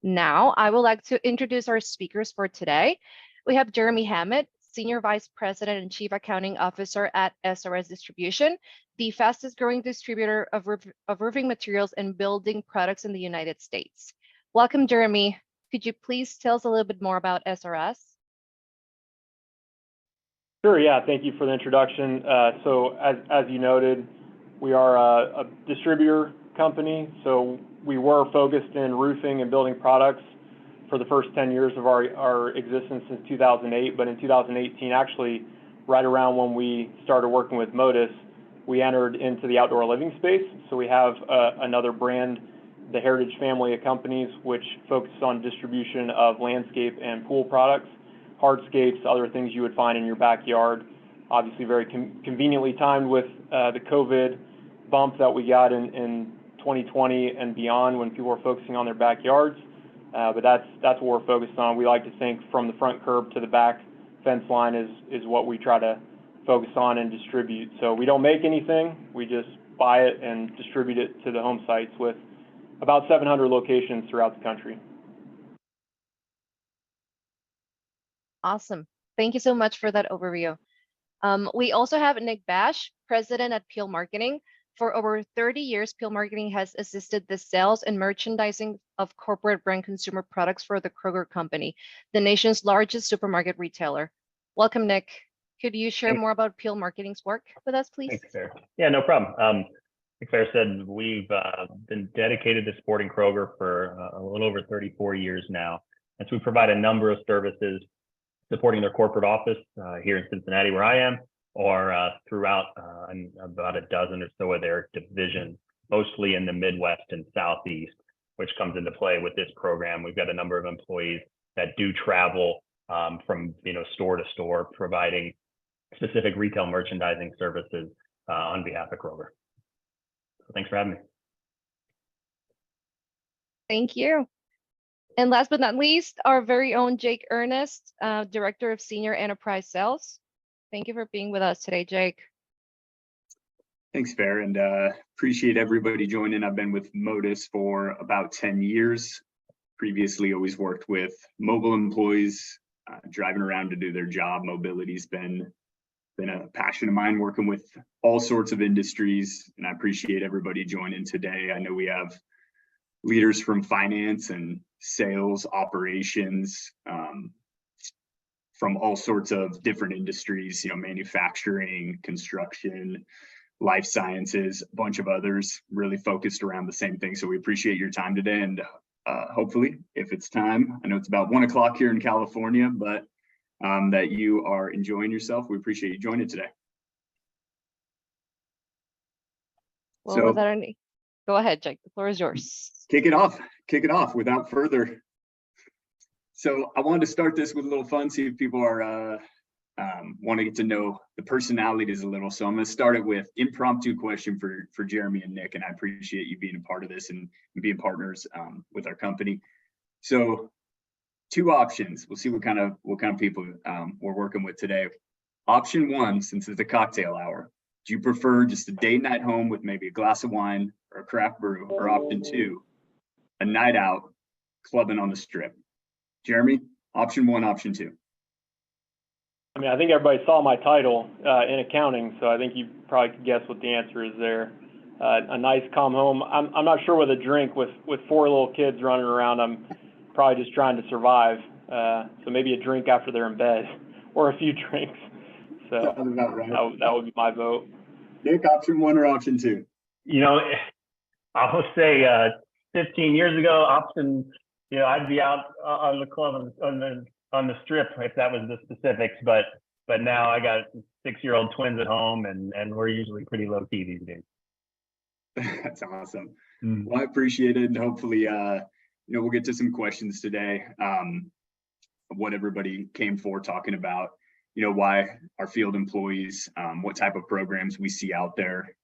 Now, I would like to introduce our speakers for today. We have Jeremy Hammett, Senior Vice President and Chief Accounting Officer at SRS Distribution, the fastest growing distributor of roofing materials and building products in the United States. Welcome, Jeremy. Could you please tell us a little bit more about SRS? Sure, yeah, thank you for the introduction. So as you noted, we are a distributor company. So we were focused in roofing and building products for the first 10 years of our existence since 2008. But in 2018, actually right around when we started working with Modus, we entered into the outdoor living space. So we have another brand, the Heritage family of companies, which focuses on distribution of landscape and pool products, hardscapes, other things you would find in your backyard. Obviously very conveniently timed with the COVID bump that we got in 2020 and beyond when people were focusing on their backyards. But that's what we're focused on. We like to think from the front curb to the back fence line is what we try to focus on and distribute. So we don't make anything, we just buy it and distribute it to the home sites with about 700 locations throughout the country. Awesome. Thank you so much for that overview. We also have Nick Bash, President at Peel Marketing. For over 30 years, Peel Marketing has assisted the sales and merchandising of corporate brand consumer products for the Kroger Company, the nation's largest supermarket retailer. Welcome, Nick. Could you share more about Peel Marketing's work with us, please? Thanks, Sarah. Yeah, no problem. Like Sarah said, we've been dedicated to supporting Kroger for a little over 34 years now. And so we provide a number of services supporting their corporate office here in Cincinnati, where I am, or throughout about a dozen or so of their divisions, mostly in the Midwest and Southeast, which comes into play with this program. We've got a number of employees that do travel from store to store, providing specific retail merchandising services on behalf of Kroger. So thanks for having me. Thank you. And last but not least, our very own Jake Ernest, Director of Senior Enterprise Sales. Thank you for being with us today, Jake. Thanks, Fair, and appreciate everybody joining. I've been with Modus for about 10 years. Previously, always worked with mobile employees, driving around to do their job. Mobility's been a passion of mine, working with all sorts of industries, and I appreciate everybody joining today. I know we have leaders from finance and sales, operations, from all sorts of different industries, manufacturing, construction, life sciences, a bunch of others, really focused around the same thing. So we appreciate your time today, and hopefully, if it's time, I know it's about 1 o'clock here in California, but that you are enjoying yourself. We appreciate you joining today. Well, so, go ahead, Jake. The floor is yours. Kick it off without further. So I wanted to start this with a little fun, see if people are want to get to know the personalities a little. So I'm going to start it with impromptu question for Jeremy and Nick, and I appreciate you being a part of this and being partners with our company. So 2 options. We'll see what kind of people we're working with today. Option 1, since it's a cocktail hour, do you prefer just a date night home with maybe a glass of wine or a craft brew? Or option 2, a night out clubbing on the strip? Jeremy, option 1, option 2. I mean, I think everybody saw my title in accounting, so I think you probably could guess what the answer is there. A nice calm home. I'm not sure with a drink with 4 little kids running around. I'm probably just trying to survive. So maybe a drink after they're in bed, or a few drinks. So right. that would be my vote. Nick, option 1 or option 2? I'll say 15 years ago, option. I'd be out on the club on the strip if that was the specifics. But now I got 6-year-old twins at home, and we're usually pretty low key these days. That's awesome. Well, I appreciate it, and hopefully, we'll get to some questions today. What everybody came for, talking about, why our field employees, what type of programs we see out there,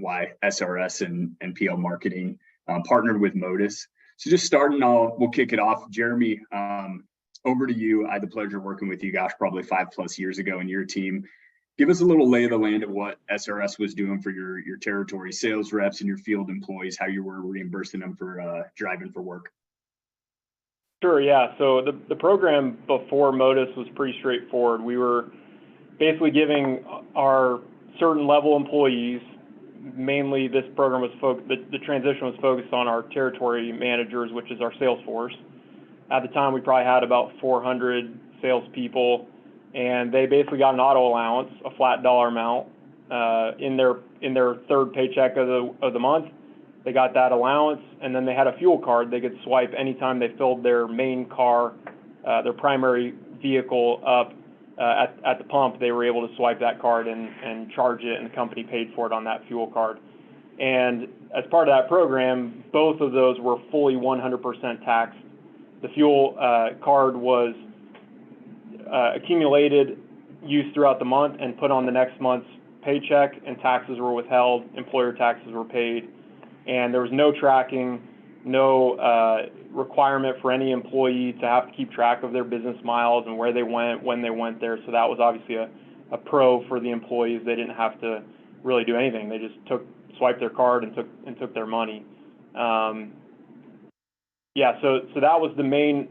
why SRS and PL Marketing partnered with Modus. So just starting, we'll kick it off. Jeremy, over to you. I had the pleasure of working with you, gosh, probably 5+ years ago, and your team. Give us a little lay of the land of what SRS was doing for your territory sales reps and your field employees, how you were reimbursing them for driving for work. Sure, yeah. So the program before Modus was pretty straightforward. We were basically giving our certain level employees, mainly this program was the transition was focused on our territory managers, which is our sales force. At the time, we probably had about 400 salespeople, and they basically got an auto allowance, a flat dollar amount, in their third paycheck of the month. They got that allowance, and then they had a fuel card they could swipe anytime they filled their main car, their primary vehicle up at the pump. They were able to swipe that card and charge it, and the company paid for it on that fuel card. And as part of that program, both of those were fully 100% taxed. The fuel card was accumulated, used throughout the month, and put on the next month's paycheck, and taxes were withheld, employer taxes were paid, and there was no tracking, no requirement for any employee to have to keep track of their business miles and where they went, when they went there. So that was obviously a pro for the employees. They didn't have to really do anything. They just swiped their card and took their money. Yeah, so that was the main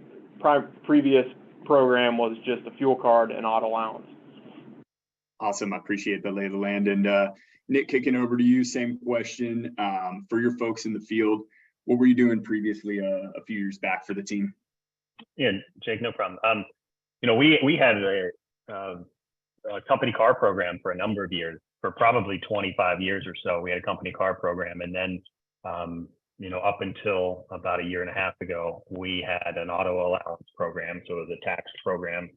previous program, was just a fuel card and auto allowance. Awesome. I appreciate the lay of the land. And Nick, kicking over to you, same question. For your folks in the field, what were you doing previously a few years back for the team? Yeah, Jake, no problem. We had a company car program for a number of years, for probably 25 years or so. We had a company car program, and then up until about a year and a half ago, we had an auto allowance program. So it was a taxed program,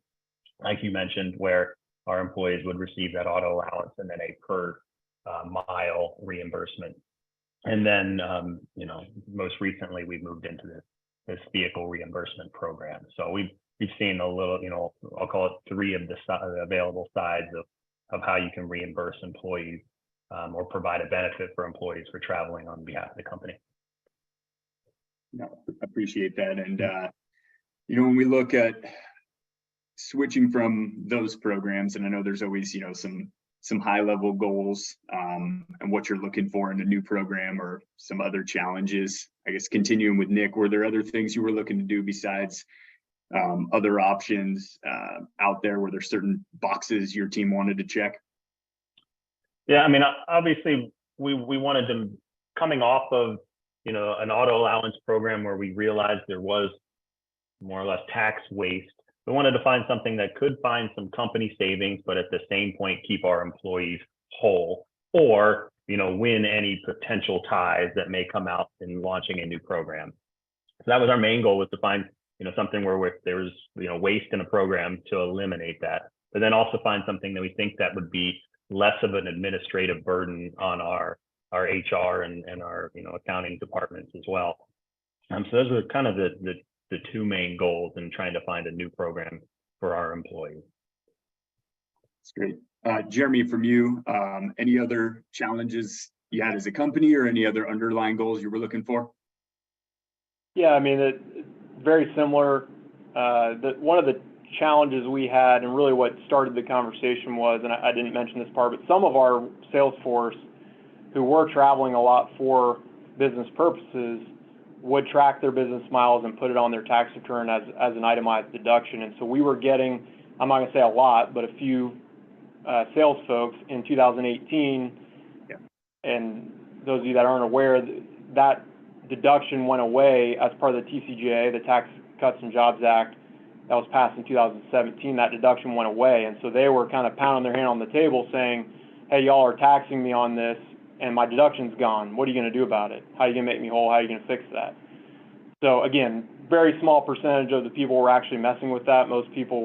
like you mentioned, where our employees would receive that auto allowance and then a per mile reimbursement. And then, most recently, we've moved into this vehicle reimbursement program. So we've seen a little, I'll call it 3 of the available sides of how you can reimburse employees or provide a benefit for employees for traveling on behalf of the company. No, I appreciate that. And, when we look at switching from those programs, and I know there's always, some high level goals and what you're looking for in a new program or some other challenges. I guess continuing with Nick, were there other things you were looking to do besides other options out there? Were there certain boxes your team wanted to check? Yeah, I mean, obviously we wanted to, coming off of, an auto allowance program where we realized there was more or less tax waste. We wanted to find something that could find some company savings, but at the same point, keep our employees whole, or, win any potential ties that may come out in launching a new program. So that was our main goal, was to find, something where there was, waste in a program, to eliminate that, but then also find something that we think that would be less of an administrative burden on our HR and our, accounting departments as well. So those were kind of the 2 main goals in trying to find a new program for our employees. That's great. Jeremy, from you, any other challenges you had as a company or any other underlying goals you were looking for? Yeah, I mean, it's very similar. One of the challenges we had, and really what started the conversation was, and I didn't mention this part, but some of our sales force who were traveling a lot for business purposes would track their business miles and put it on their tax return as an itemized deduction. And so we were getting, I'm not gonna say a lot, but a few sales folks in 2018. Yeah. And those of you that aren't aware, that deduction went away as part of the TCJA, the Tax Cuts and Jobs Act, that was passed in 2017. That deduction went away. And so they were kind of pounding their hand on the table saying, hey, y'all are taxing me on this, and my deduction's gone. What are you going to do about it? How are you going to make me whole? How are you going to fix that? So again, very small percentage of the people were actually messing with that. Most people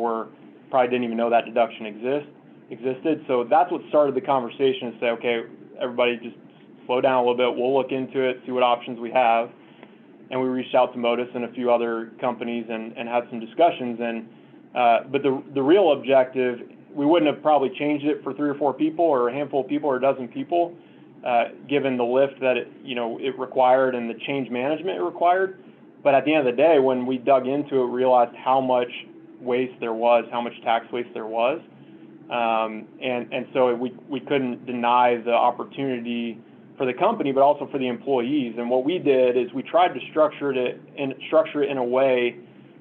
probably didn't even know that deduction existed. So that's what started the conversation, to say, okay, everybody just slow down a little bit. We'll look into it, see what options we have. And we reached out to Modus and a few other companies and had some discussions. But the real objective, we wouldn't have probably changed it for 3 or 4 people or a handful of people or a dozen people, given the lift that it required and the change management it required. But at the end of the day, when we dug into it, we realized how much waste there was, how much tax waste there was. And so we couldn't deny the opportunity for the company, but also for the employees. And what we did is we tried to structure it in a way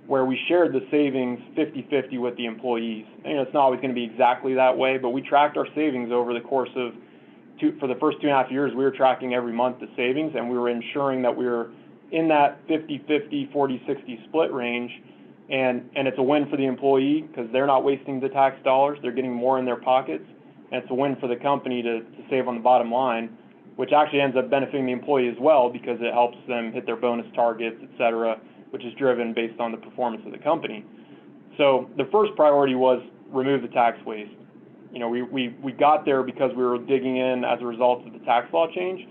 where we shared the savings 50-50 with the employees. And it's not always going to be exactly that way, but we tracked our savings over the course of for the first 2.5 years. We were tracking every month the savings, and we were ensuring that we were in that 50-50, 40-60 split range. And it's a win for the employee because they're not wasting the tax dollars. They're getting more in their pockets. And it's a win for the company to save on the bottom line, which actually ends up benefiting the employee as well because it helps them hit their bonus targets, et cetera, which is driven based on the performance of the company. So the first priority was remove the tax waste. You know, we got there because we were digging in as a result of the tax law change,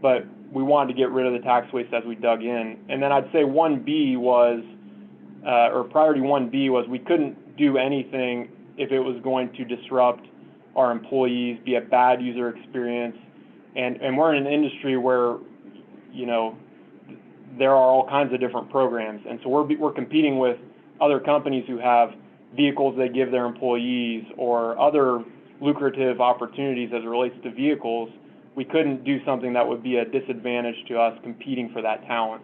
but we wanted to get rid of the tax waste as we dug in. And then I'd say 1B was, or priority 1B was, we couldn't do anything if it was going to disrupt our employees, be a bad user experience. And we're in an industry where, you know, there are all kinds of different programs. And so we're competing with other companies who have vehicles they give their employees or other lucrative opportunities as it relates to vehicles. We couldn't do something that would be a disadvantage to us competing for that talent.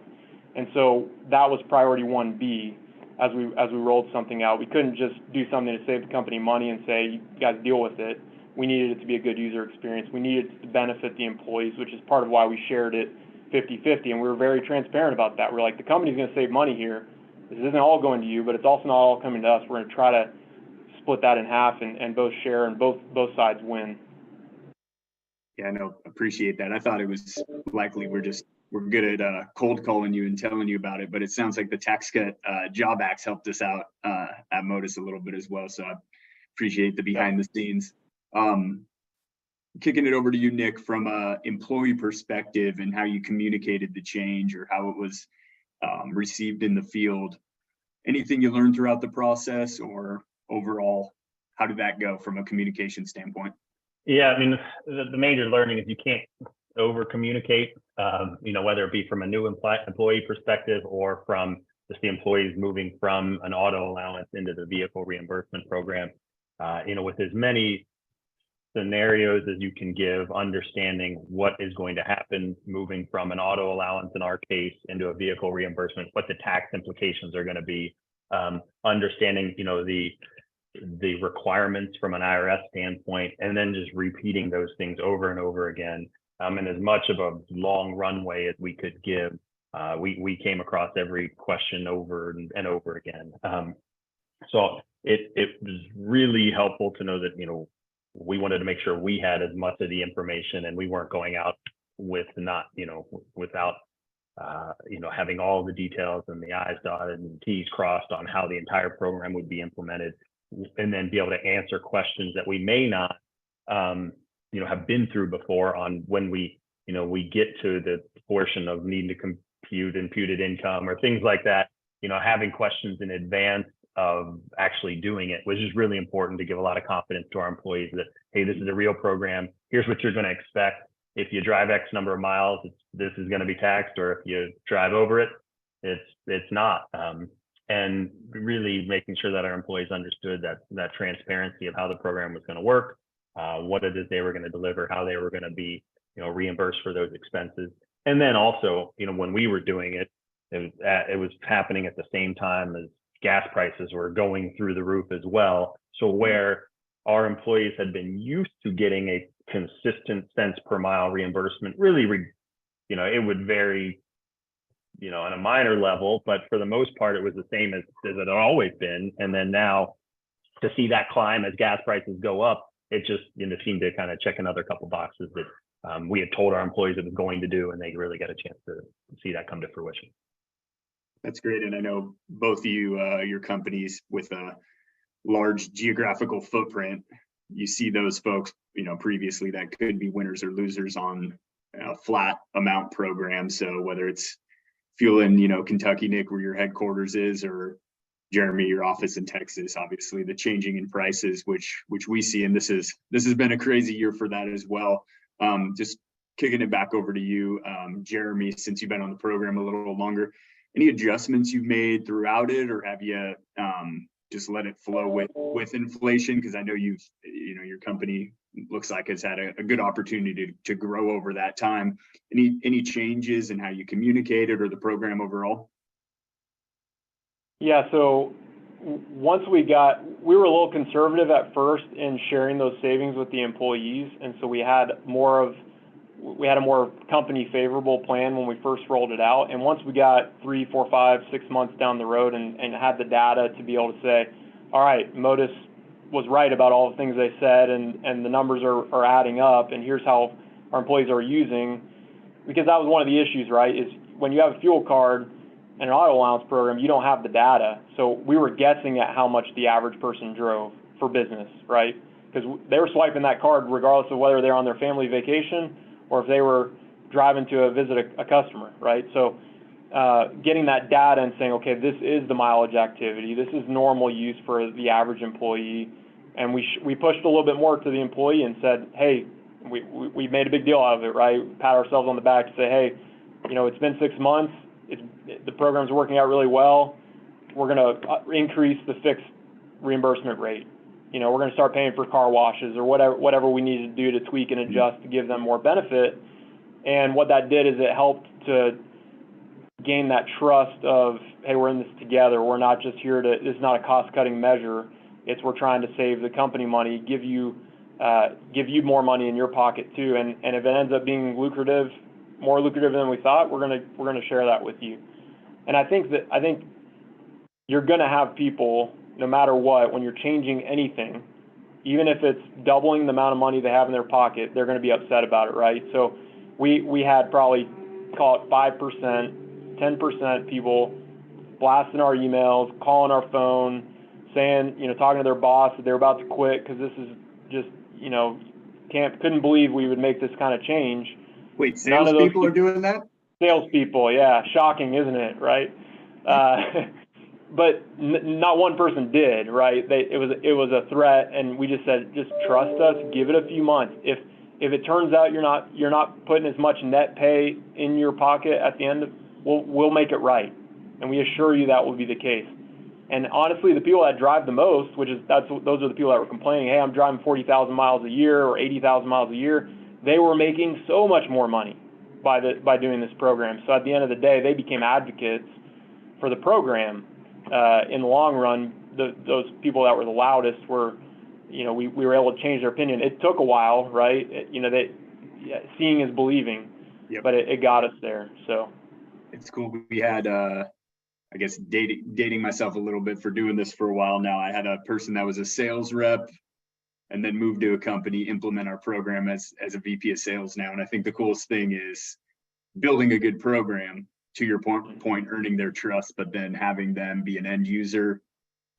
And so that was priority 1B as we rolled something out. We couldn't just do something to save the company money and say, you guys deal with it. We needed it to be a good user experience. We needed it to benefit the employees, which is part of why we shared it 50-50. And we were very transparent about that. We're like, the company's going to save money here. This isn't all going to you, but it's also not all coming to us. We're going to try to split that in half and both share and both sides win. Yeah, no, appreciate that. I thought it was likely we're good at cold calling you and telling you about it, but it sounds like the tax cut job acts helped us out at Modus a little bit as well. So I appreciate the behind the scenes. Kicking it over to you, Nick, from a employee perspective and how you communicated the change or how it was received in the field. Anything you learned throughout the process, or overall, how did that go from a communication standpoint? Yeah, I mean, the major learning is you can't over communicate, you know, whether it be from a new employee perspective or from just the employees moving from an auto allowance into the vehicle reimbursement program. You know, with as many scenarios as you can give, understanding what is going to happen moving from an auto allowance in our case into a vehicle reimbursement, what the tax implications are going to be, understanding, you know, the requirements from an IRS standpoint, and then just repeating those things over and over again. And as much of a long runway as we could give, we came across every question over and over again. So it was really helpful to know that, you know, we wanted to make sure we had as much of the information and we weren't going out with not, you know, without, you know, having all the details and the I's dotted and T's crossed on how the entire program would be implemented, and then be able to answer questions that we may not, you know, have been through before on when we, you know, we get to the portion of needing to compute imputed income or things like that. You know, having questions in advance of actually doing it was just really important to give a lot of confidence to our employees that, hey, this is a real program. Here's what you're going to expect. If you drive X number of miles, this is going to be taxed, or if you drive over it, it's not. And really making sure that our employees understood that transparency of how the program was going to work, what it is they were going to deliver, how they were going to be, you know, reimbursed for those expenses. And then also, you know, when we were doing it, it was happening at the same time as gas prices were going through the roof as well. So where our employees had been used to getting a consistent cents per mile reimbursement, really, you know, it would vary, you know, on a minor level, but for the most part, it was the same as it had always been. And then now to see that climb as gas prices go up, it just, you know, seemed to kind of check another couple boxes that we had told our employees it was going to do, and they really got a chance to see that come to fruition. That's great. And I know both of you, your companies with a large geographical footprint, you see those folks, you know, previously that could be winners or losers on a flat amount program. So whether it's fuel in, you know, Kentucky, Nick, where your headquarters is, or Jeremy, your office in Texas, obviously the changing in prices, which we see, and this has been a crazy year for that as well. Just kicking it back over to you, Jeremy, since you've been on the program a little longer, any adjustments you've made throughout it, or have you just let it flow with inflation? Because I know you know, your company looks like it's had a good opportunity to grow over that time. Any changes in how you communicated or the program overall? Yeah, so once we were a little conservative at first in sharing those savings with the employees, and so we had a more company favorable plan when we first rolled it out. And once we got 3, 4, 5, 6 months down the road and had the data to be able to say, all right, Modus was right about all the things they said, and the numbers are adding up, and here's how our employees are using, because that was one of the issues, right, is when you have a fuel card and an auto allowance program, you don't have the data. So we were guessing at how much the average person drove for business, right? Because they were swiping that card regardless of whether they're on their family vacation or if they were driving to visit a customer, right? So getting that data and saying, okay, this is the mileage activity, this is normal use for the average employee, and we pushed a little bit more to the employee and said, hey, we made a big deal out of it, right? Pat ourselves on the back to say, hey, it's been 6 months, the program's working out really well. We're going to increase the fixed reimbursement rate. We're going to start paying for car washes or whatever we need to do to tweak and adjust to give them more benefit. And what that did is it helped to gain that trust of, hey, we're in this together. We're not just here this is not a cost-cutting measure. We're trying to save the company money, give you more money in your pocket too. And if it ends up being more lucrative than we thought, we're gonna share that with you. And I think you're gonna have people, no matter what, when you're changing anything, even if it's doubling the amount of money they have in their pocket, they're gonna be upset about it, right? So we had probably, call it 5%, 10% people blasting our emails, calling our phone, saying, talking to their boss that they're about to quit because this is just, couldn't believe we would make this kind of change. Wait, salespeople are doing that? Salespeople, yeah, shocking, isn't it, right? But not one person did, right? It was a threat, and we just said, just trust us, give it a few months. If it turns out you're not putting as much net pay in your pocket at the end, we'll make it right, and we assure you that will be the case. And honestly, the people that drive the most, those are the people that were complaining, hey, I'm driving 40,000 miles a year or 80,000 miles a year. They were making so much more money by doing this program. So at the end of the day, they became advocates for the program. In the long run, those people that were the loudest were, we were able to change their opinion. It took a while, right? Seeing is believing, yep. But it got us there. So it's cool. We had, I guess, dating myself a little bit for doing this for a while now. I had a person that was a sales rep and then moved to a company, implement our program as a VP of sales now. And I think the coolest thing is building a good program, to your point, earning their trust, but then having them be an end user,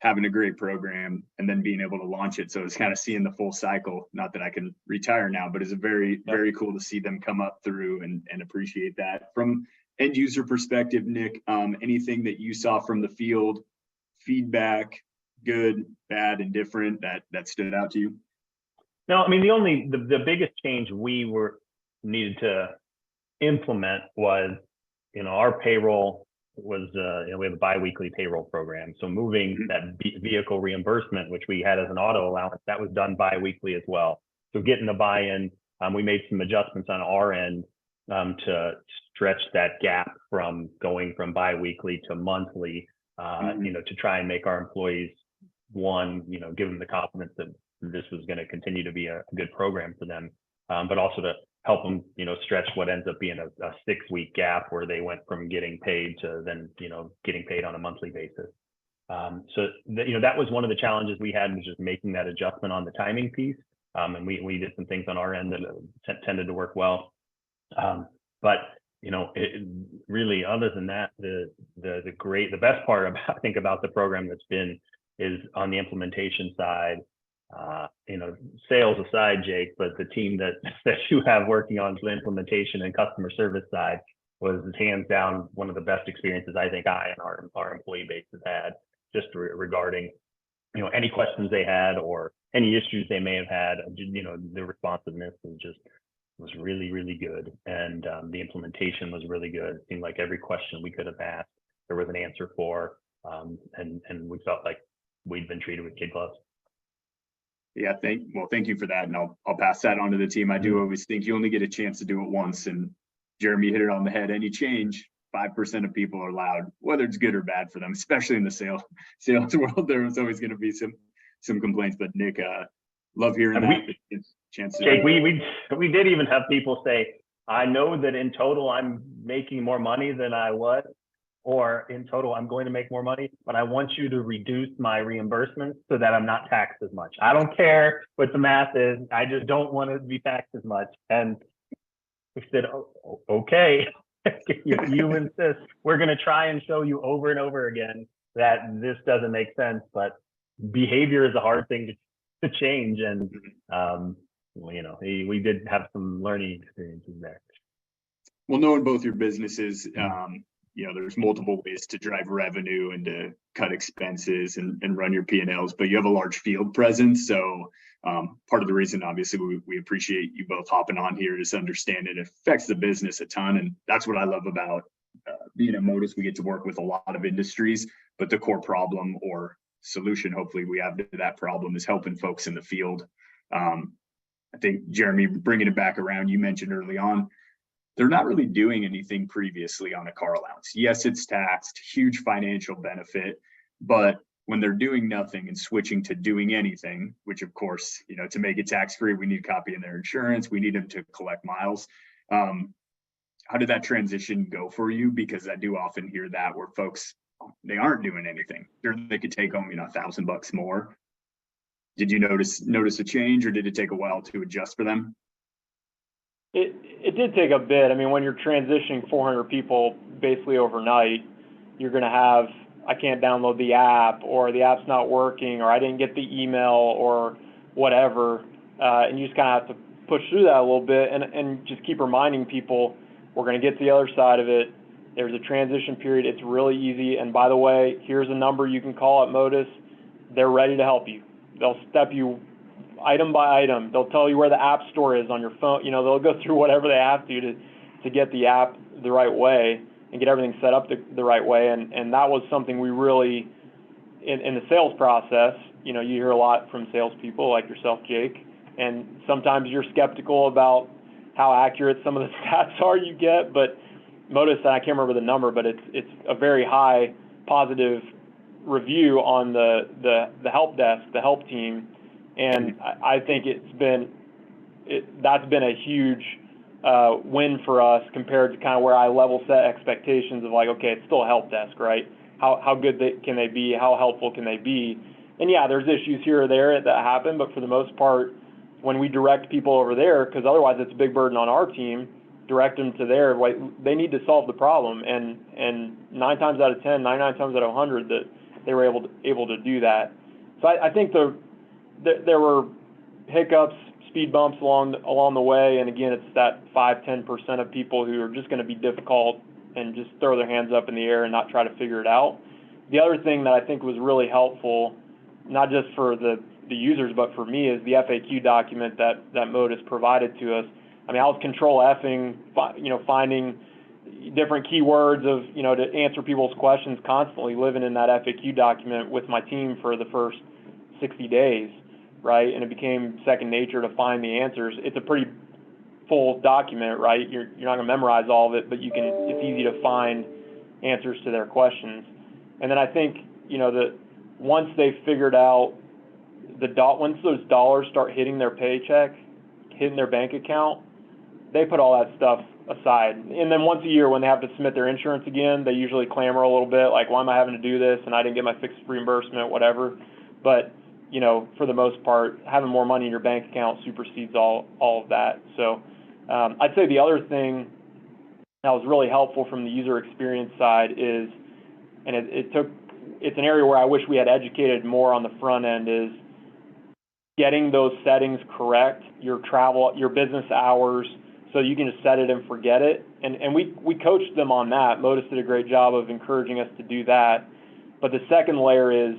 having a great program, and then being able to launch it. So it's kind of seeing the full cycle. Not that I can retire now, but it's very cool to see them come up through and appreciate that. From end user perspective, Nick, anything that you saw from the field, feedback, good, bad, and different that stood out to you? No, I mean, the biggest change we needed to implement was, our payroll was, we have a biweekly payroll program. So moving that vehicle reimbursement, which we had as an auto allowance, that was done biweekly as well. So getting the buy-in, we made some adjustments on our end to stretch that gap from going from biweekly to monthly, to try and make our employees, give them the confidence that this was going to continue to be a good program for them, but also to help them, stretch what ends up being a 6-week gap where they went from getting paid to then, getting paid on a monthly basis. So that was one of the challenges we had, was just making that adjustment on the timing piece. And we did some things on our end that tended to work well. But really, other than that, the best part about the program is on the implementation side. Sales aside, Jake, but the team that you have working on the implementation and customer service side was hands down one of the best experiences I think I and our employee base has had, just regarding any questions they had or any issues they may have had. The responsiveness was really, really good, and the implementation was really good. It seemed like every question we could have asked, there was an answer for, and we felt like we'd been treated with kid gloves. Yeah, thank you for that, and I'll pass that on to the team. I do always think you only get a chance to do it once, and Jeremy hit it on the head. Any change, 5% of people are loud, whether it's good or bad for them, especially in the sales world. There's always going to be some complaints. But Nick, love hearing that. Chance to Jake, we did even have people say, I know that in total I'm making more money than I was, or in total I'm going to make more money, but I want you to reduce my reimbursements so that I'm not taxed as much. I don't care what the math is. I just don't want to be taxed as much. And we said, oh, okay, if you insist, we're going to try and show you over and over again that this doesn't make sense. But behavior is a hard thing to change. And, you know, we did have some learning experiences there. Well, knowing both your businesses, you know, there's multiple ways to drive revenue and to cut expenses and run your P&Ls, but you have a large field presence. So part of the reason, obviously, we appreciate you both hopping on here is to understand it affects the business a ton. And that's what I love about being at Modus. We get to work with a lot of industries, but the core problem or solution, hopefully we have to that problem, is helping folks in the field. I think, Jeremy, bringing it back around, you mentioned early on, they're not really doing anything previously on a car allowance. Yes, it's taxed, huge financial benefit, but when they're doing nothing and switching to doing anything, which of course, you know, to make it tax-free, we need a copy of their insurance, we need them to collect miles. How did that transition go for you? Because I do often hear that where folks, they aren't doing anything. They could take home, you know, $1,000 more. Did you notice a change, or did it take a while to adjust for them? It did take a bit. I mean, when you're transitioning 400 people basically overnight, you're going to have, I can't download the app, or the app's not working, or I didn't get the email, or whatever. And you just kind of have to push through that a little bit and just keep reminding people, we're going to get to the other side of it. There's a transition period. It's really easy. And by the way, here's a number you can call at Modus. They're ready to help you. They'll step you item by item. They'll tell you where the app store is on your phone. You know, they'll go through whatever they have to get the app the right way and get everything set up the right way. And that was something we really, in the sales process, you know, you hear a lot from salespeople like yourself, Jake, and sometimes you're skeptical about how accurate some of the stats are you get, but Modus, I can't remember the number, but it's a very high positive review on the help desk, the help team. And I think that's been a huge win for us compared to kind of where I level set expectations of like, okay, it's still a help desk, right? How good can they be? How helpful can they be? And yeah, there's issues here or there that happen, but for the most part, when we direct people over there, because otherwise it's a big burden on our team, direct them to there, they need to solve the problem. And 9 times out of 10, 99 times out of 100, that they were able to do that. So I think there were hiccups, speed bumps along the way, and again, it's that 5-10% of people who are just going to be difficult and just throw their hands up in the air and not try to figure it out. The other thing that I think was really helpful, not just for the users, but for me, is the FAQ document that Modus provided to us. I mean, I was control Fing, finding different keywords to answer people's questions constantly, living in that FAQ document with my team for the first 60 days, right? And it became second nature to find the answers. It's a pretty full document, right? You're not gonna memorize all of it, but it's easy to find answers to their questions. And then I think, that once they figured out once those dollars start hitting their paycheck, hitting their bank account, they put all that stuff aside. And then once a year when they have to submit their insurance again, they usually clamor a little bit, like, why am I having to do this? And I didn't get my fixed reimbursement, whatever. But, for the most part, having more money in your bank account supersedes all of that. So I'd say the other thing that was really helpful from the user experience side is, and it's an area where I wish we had educated more on the front end, is getting those settings correct, your travel, your business hours, so you can just set it and forget it. And we coached them on that. Modus did a great job of encouraging us to do that. But the second layer is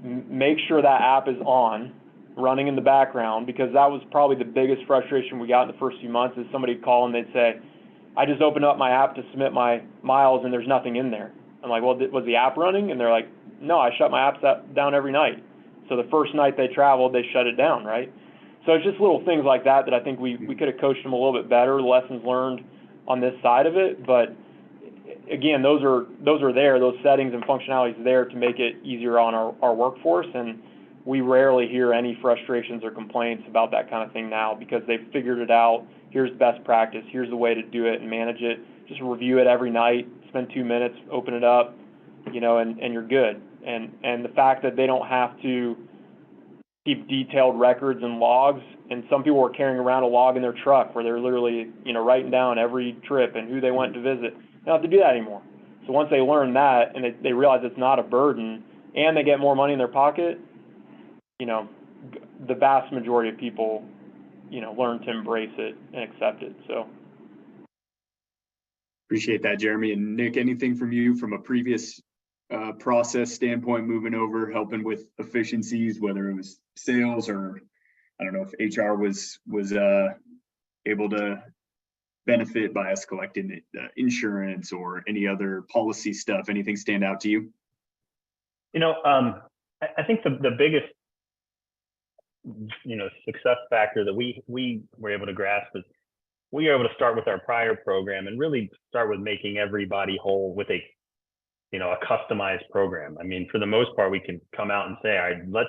make sure that app is on, running in the background, because that was probably the biggest frustration we got in the first few months, is somebody would call and they'd say, I just opened up my app to submit my miles and there's nothing in there. I'm like, well, was the app running? And they're like, no, I shut my apps down every night. So the first night they traveled, they shut it down, right? So it's just little things like that I think we could have coached them a little bit better, lessons learned on this side of it. But again, those are there, those settings and functionalities there to make it easier on our workforce, and we rarely hear any frustrations or complaints about that kind of thing now because they've figured it out. Here's best practice, here's the way to do it and manage it. Just review it every night, spend 2 minutes, open it up, you know, and you're good. And the fact that they don't have to keep detailed records and logs, and some people are carrying around a log in their truck where they're literally, you know, writing down every trip and who they went to visit. They don't have to do that anymore. So once they learn that and they realize it's not a burden and they get more money in their pocket, you know, the vast majority of people, you know, learn to embrace it and accept it. So appreciate that, Jeremy. And Nick, anything from you from a previous process standpoint, moving over, helping with efficiencies, whether it was sales or I don't know if HR was able to benefit by us collecting insurance or any other policy stuff? Anything stand out to you? You know, I think the biggest, you know, success factor that we were able to grasp is we were able to start with our prior program and really start with making everybody whole with a, you know, a customized program. I mean, for the most part, we can come out and say, all right,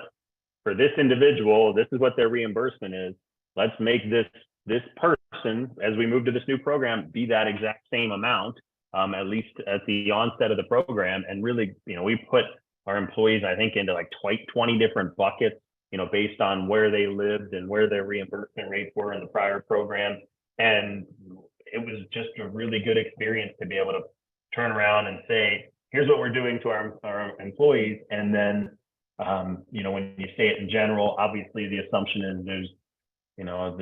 for this individual, this is what their reimbursement is. Let's make this person, as we move to this new program, be that exact same amount, at least at the onset of the program. And really, you know, we put our employees, I think, into like 20 different buckets, you know, based on where they lived and where their reimbursement rates were in the prior program. And it was just a really good experience to be able to turn around and say, here's what we're doing to our employees. And then, you know, when you say it in general, obviously the assumption is there's, you know,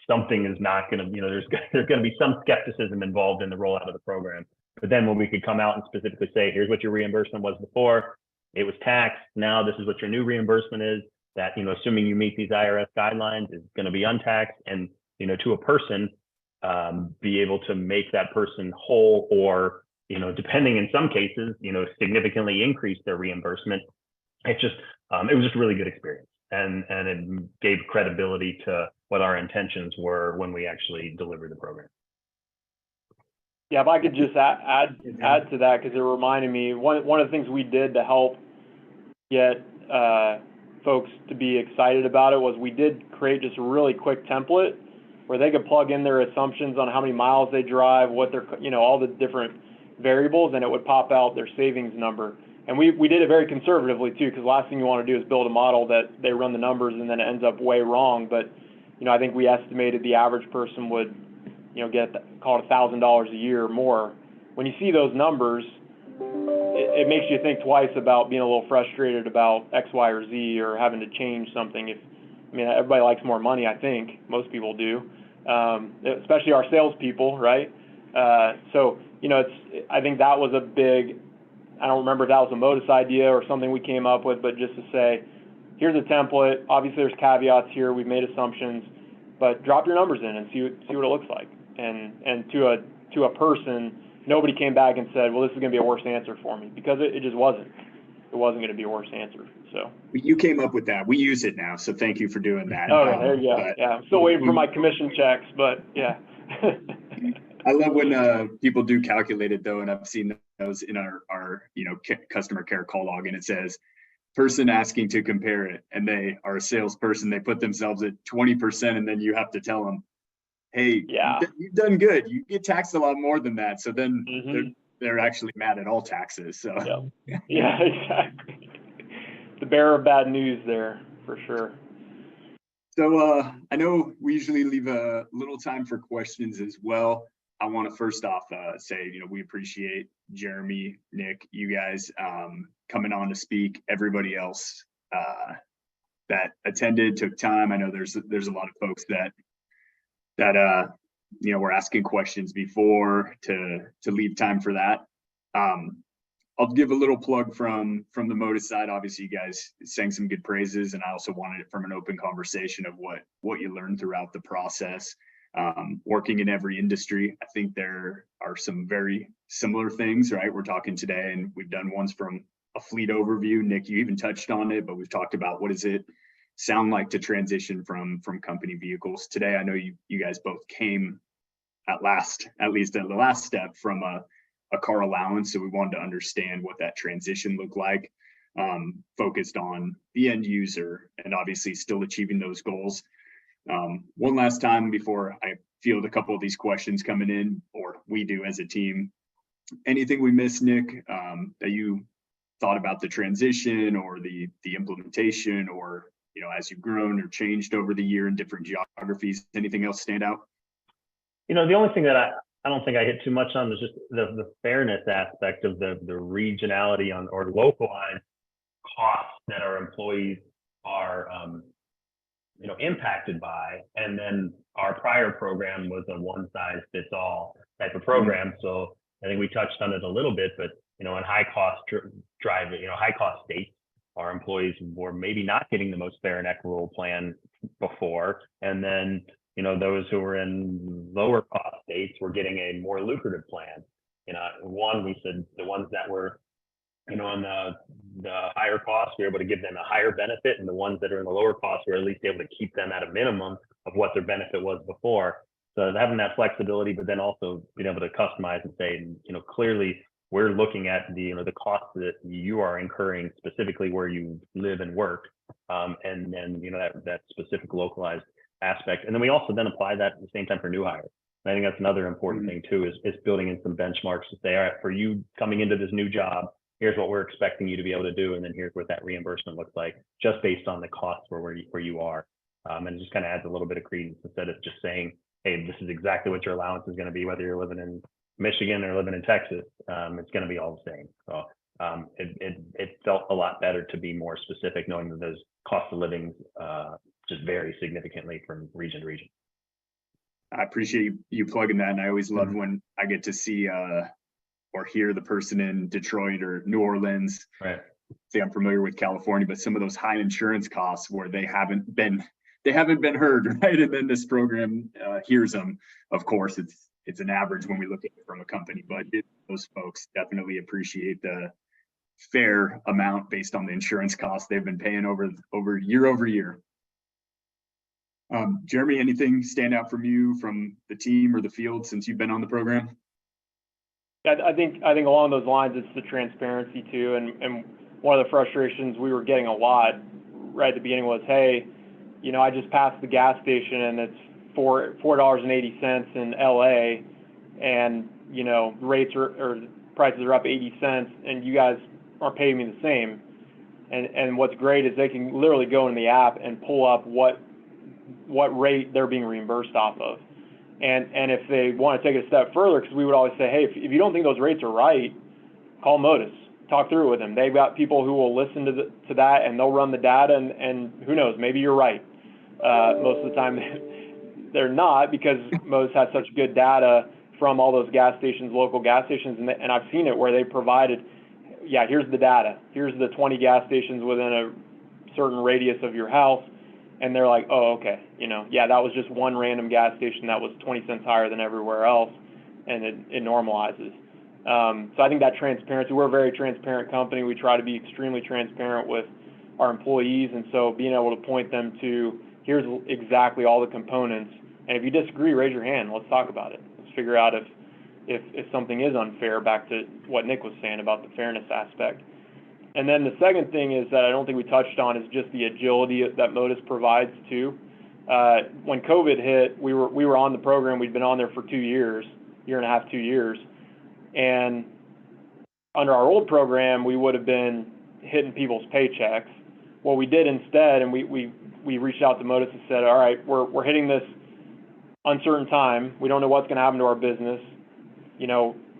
something is not going to, you know, there's going to be some skepticism involved in the rollout of the program. But then when we could come out and specifically say, here's what your reimbursement was before, it was taxed. Now this is what your new reimbursement is, that, you know, assuming you meet these IRS guidelines, is going to be untaxed. And, you know, to a person, be able to make that person whole, or, you know, depending in some cases, you know, significantly increase their reimbursement. It was just a really good experience. And it gave credibility to what our intentions were when we actually delivered the program. yeah, if I could just add to that, because it reminded me, one of the things we did to help get folks to be excited about it was we did create just a really quick template where they could plug in their assumptions on how many miles they drive, what their, you know, all the different variables, and it would pop out their savings number. And we did it very conservatively too, because the last thing you want to do is build a model that they run the numbers and then it ends up way wrong. But, you know, I think we estimated the average person would, you know, get called $1,000 a year or more. When you see those numbers, it makes you think twice about being a little frustrated about X, Y, or Z, or having to change something. I mean, everybody likes more money, I think. Most people do, especially our salespeople, right? So, you know, I think that was a big, I don't remember if that was a Modus idea or something we came up with, but just to say, here's a template. Obviously, there's caveats here. We've made assumptions, but drop your numbers in and see what it looks like. And to a person, nobody came back and said, well, this is going to be a worse answer for me, because it just wasn't. It wasn't going to be a worse answer. So you came up with that. We use it now, so thank you for doing that. Oh, there you go. Yeah, I'm still waiting for my commission checks, but yeah. I love when people do calculated though, and I've seen those in our you know, customer care call log, and it says person asking to compare it, and they are a salesperson. They put themselves at 20%, and then you have to tell them, hey, yeah, you've done good. You get taxed a lot more than that. So then they're actually mad at all taxes. So yeah, exactly. The bearer of bad news there, for sure. So I know we usually leave a little time for questions as well. I want to first off say, you know, we appreciate Jeremy, Nick, you guys coming on to speak. Everybody else that attended, took time. I know there's a lot of folks that you know, were asking questions before to leave time for that. I'll give a little plug from the Modus side. Obviously, you guys sang some good praises, and I also wanted it from an open conversation of what you learned throughout the process. Working in every industry, I think there are some very similar things, right? We're talking today, and we've done ones from a fleet overview. Nick, you even touched on it, but we've talked about what does it sound like to transition from company vehicles. Today, I know you guys both came at least at the last step from a a car allowance. So we wanted to understand what that transition looked like, focused on the end user and obviously still achieving those goals. One last time before I field a couple of these questions coming in, or we do as a team, anything we missed, Nick, that you thought about the transition or the implementation, or as you've grown or changed over the year in different geographies, anything else stand out? The only thing that I don't think I hit too much on was just the fairness aspect of the regionality on or localized costs that our employees are impacted by. And then our prior program was a one size fits all type of program. So I think we touched on it a little bit, but in high cost high cost states, our employees were maybe not getting the most fair and equitable plan before. And then those who were in lower cost states were getting a more lucrative plan. We said the ones that were on the higher cost, we were able to give them a higher benefit, and the ones that are in the lower cost, we were at least able to keep them at a minimum of what their benefit was before. So having that flexibility, but then also being able to customize and say, clearly we're looking at the costs that you are incurring specifically where you live and work, and then that specific localized aspect. And then we also then apply that at the same time for new hires. And I think that's another important thing too, is building in some benchmarks to say, all right, for you coming into this new job, here's what we're expecting you to be able to do, and then here's what that reimbursement looks like, just based on the cost where you are. And it just kind of adds a little bit of credence instead of just saying, hey, this is exactly what your allowance is going to be, whether you're living in Michigan or living in Texas. It's going to be all the same. So it felt a lot better to be more specific, knowing that those cost of living just vary significantly from region to region. I appreciate you plugging that, and I always love when I get to see or hear the person in Detroit or New Orleans. Right. Say I'm familiar with California, but some of those high insurance costs where they haven't been heard, right? And then this program hears them. Of course, it's an average when we look at it from a company budget. Those folks definitely appreciate the fair amount based on the insurance costs they've been paying over year. Jeremy, anything stand out from you, from the team or the field since you've been on the program? Yeah, I think along those lines, it's the transparency too. And one of the frustrations we were getting a lot right at the beginning was, hey, I just passed the gas station and it's $4.80 in LA, and rates or prices are up 80 cents, and you guys aren't paying me the same. And what's great is they can literally go in the app and pull up what rate they're being reimbursed off of. And if they want to take it a step further, because we would always say, hey, if you don't think those rates are right, call Modus, talk through it with them. They've got people who will listen to that, and they'll run the data, and who knows, maybe you're right. Most of the time they're not, because Modus has such good data from all those gas stations, local gas stations, and I've seen it where they provided, yeah, here's the data. Here's the 20 gas stations within a certain radius of your house. And they're like, oh, okay, yeah, that was just one random gas station that was 20 cents higher than everywhere else, and it normalizes. So I think that transparency, we're a very transparent company. We try to be extremely transparent with our employees, and so being able to point them to, here's exactly all the components, and if you disagree, raise your hand. Let's talk about it. Let's figure out if something is unfair, back to what Nick was saying about the fairness aspect. And then the second thing is that I don't think we touched on is just the agility that Modus provides too. When COVID hit, we were on the program. We'd been on there for 2 years, year and a half, 2 years. And under our old program, we would have been hitting people's paychecks. What we did instead, and we reached out to Modus and said, all right, we're hitting this uncertain time. We don't know what's going to happen to our business.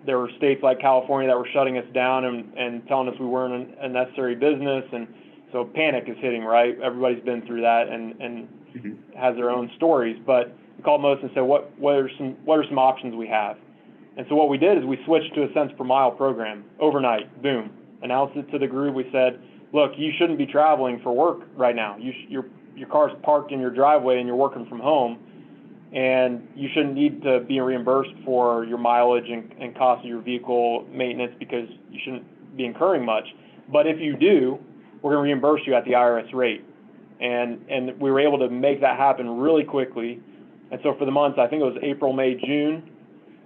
There were states like California that were shutting us down and telling us we weren't a necessary business. And so panic is hitting, right? Everybody's been through that and has their own stories. But we called Modus and said, what are some options we have? And so what we did is we switched to a cents per mile program overnight. Boom. Announced it to the group. We said, look, you shouldn't be traveling for work right now. Your car's parked in your driveway and you're working from home. And you shouldn't need to be reimbursed for your mileage and cost of your vehicle maintenance, because you shouldn't be incurring much. But if you do, we're going to reimburse you at the IRS rate. And we were able to make that happen really quickly. And so for the months, I think it was April, May, June,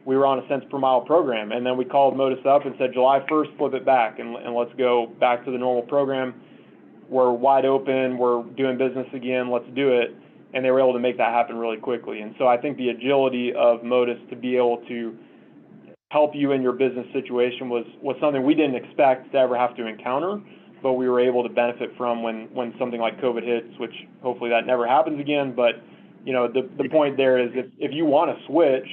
we were on a cents per mile program. And then we called Modus up and said, July 1st, flip it back and let's go back to the normal program. We're wide open, we're doing business again, let's do it. And they were able to make that happen really quickly. And so I think the agility of Modus to be able to help you in your business situation was something we didn't expect to ever have to encounter, but we were able to benefit from when something like COVID hits, which hopefully that never happens again. But you know, the point there is if you want to switch,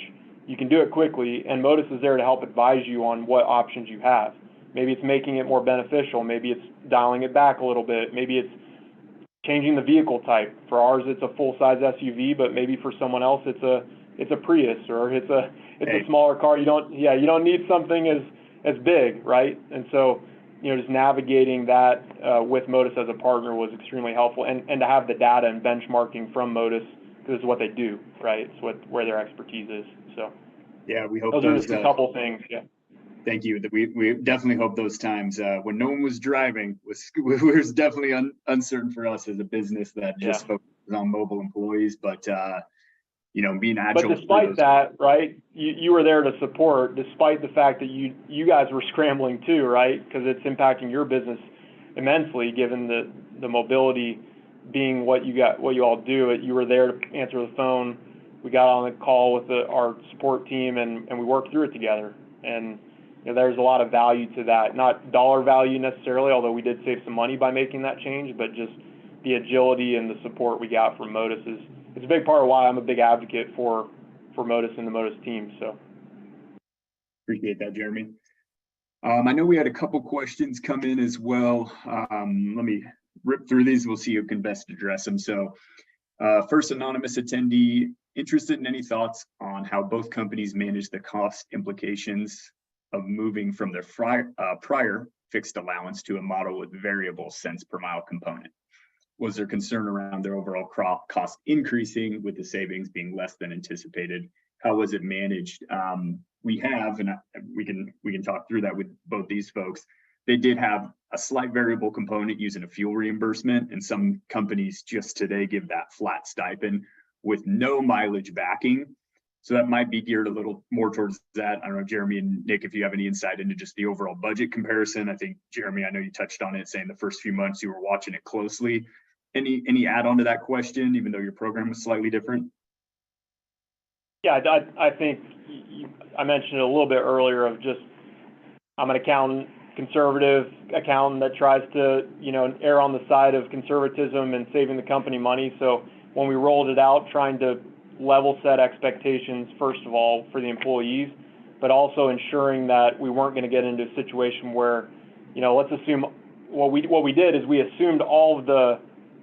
you can do it quickly, and Modus is there to help advise you on what options you have. Maybe it's making it more beneficial, maybe it's dialing it back a little bit, maybe it's changing the vehicle type. For ours, it's a full-size SUV, but maybe for someone else, it's a Prius or it's a smaller car. You don't need something as big, right? And so, you know, just navigating that with Modus as a partner was extremely helpful, and to have the data and benchmarking from Modus, because it's what they do, right? It's where their expertise is. So yeah, we hope those are just a couple things. Yeah. Thank you. We definitely hope those times when no one was driving was definitely uncertain for us as a business that just focuses on mobile employees. But you know, being agile. But despite that, right, you were there to support, despite the fact that you guys were scrambling too, right? Because it's impacting your business immensely, given the mobility being what you all do. You were there to answer the phone. We got on the call with our support team and we worked through it together. And you know, there's a lot of value to that, not dollar value necessarily, although we did save some money by making that change, but just the agility and the support we got from Modus it's a big part of why I'm a big advocate for Modus and the Modus team. So appreciate that, Jeremy. I know we had a couple questions come in as well. Let me rip through these. We'll see who can best address them. So first anonymous attendee, interested in any thoughts on how both companies manage the cost implications of moving from their prior fixed allowance to a model with variable cents per mile component? Was there concern around their overall cost increasing with the savings being less than anticipated? How was it managed? We have, and we can talk through that with both these folks. They did have a slight variable component using a fuel reimbursement, and some companies just today give that flat stipend with no mileage backing. So that might be geared a little more towards that. I don't know, Jeremy and Nick, if you have any insight into just the overall budget comparison. I think, Jeremy, I know you touched on it, saying the first few months you were watching it closely. Any add-on to that question, even though your program was slightly different? Yeah, I think I mentioned it a little bit earlier of just, I'm an accountant, conservative accountant that tries to, you know, err on the side of conservatism and saving the company money. So when we rolled it out, trying to level set expectations, first of all, for the employees, but also ensuring that we weren't going to get into a situation where, you know, let's assume what we did is we assumed all of the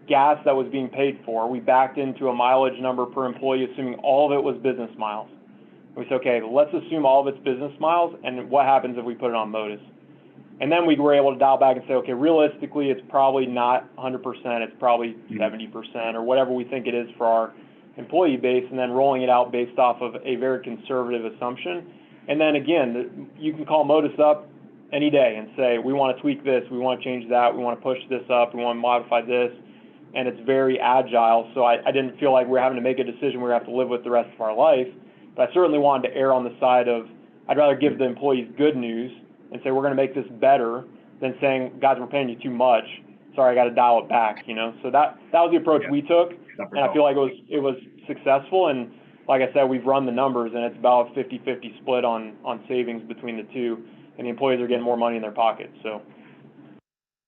gas that was being paid for. We backed into a mileage number per employee, assuming all of it was business miles. We said, okay, let's assume all of it's business miles, and what happens if we put it on Modus? And then we were able to dial back and say, okay, realistically, it's probably not 100%, it's probably 70% or whatever we think it is for our employee base, and then rolling it out based off of a very conservative assumption. And then again, you can call Modus up any day and say, we want to tweak this, we want to change that, we want to push this up, we want to modify this. And it's very agile, so I didn't feel like we're having to make a decision we're going to have to live with the rest of our life. But I certainly wanted to err on the side of, I'd rather give the employees good news and say, we're going to make this better, than saying, guys, we're paying you too much. Sorry, I got to dial it back, you know? So that was the approach we took, and I feel like it was successful. And like I said, we've run the numbers, and it's about a 50-50 split on savings between the two, and the employees are getting more money in their pockets, so.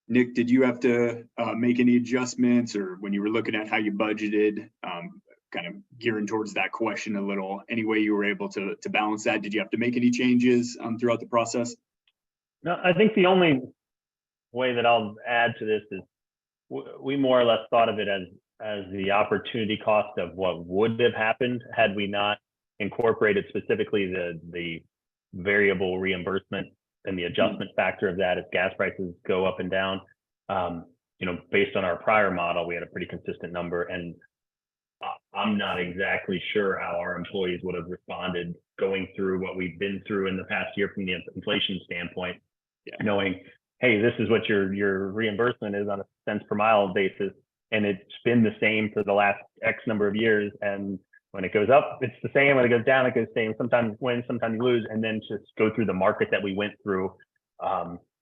Nick, did you have to make any adjustments, or when you were looking at how you budgeted, kind of gearing towards that question a little, any way you were able to balance that? Did you have to make any changes throughout the process? No, I think the only way that I'll add to this is we more or less thought of it as the opportunity cost of what would have happened had we not incorporated specifically the variable reimbursement and the adjustment factor of that as gas prices go up and down. You know, based on our prior model, we had a pretty consistent number, and I'm not exactly sure how our employees would have responded going through what we've been through in the past year from the inflation standpoint, knowing, hey, this is what your reimbursement is on a cents per mile basis, and it's been the same for the last X number of years, and when it goes up, it's the same. When it goes down, it goes the same. Sometimes win, sometimes lose, and then just go through the market that we went through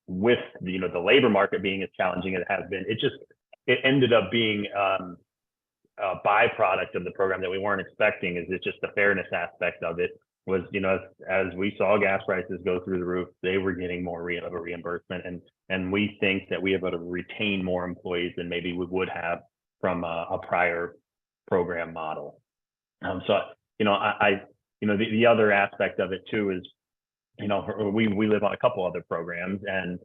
with the labor market being as challenging as it has been. It ended up being a byproduct of the program that we weren't expecting. Is it just the fairness aspect of it was, as we saw gas prices go through the roof, they were getting more of a reimbursement, and we think that we have able to retain more employees than maybe we would have from a prior program model. So the other aspect of it too is, we live on a couple other programs, and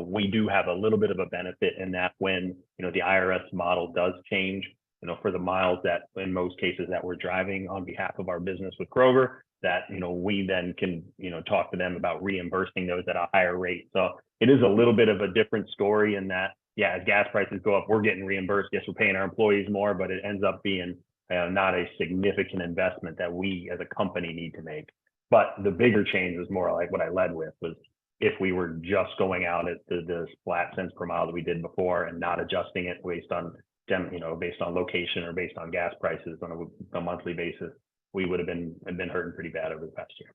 we do have a little bit of a benefit in that when the IRS model does change, for the miles that in most cases that we're driving on behalf of our business with Kroger, that we then can talk to them about reimbursing those at a higher rate. So it is a little bit of a different story in that, yeah, as gas prices go up, we're getting reimbursed. Yes, we're paying our employees more, but it ends up being not a significant investment that we as a company need to make. But the bigger change was more like what I led with, was if we were just going out at the flat cents per mile that we did before and not adjusting it based on based on location or based on gas prices on a monthly basis, we would have been hurting pretty bad over the past year.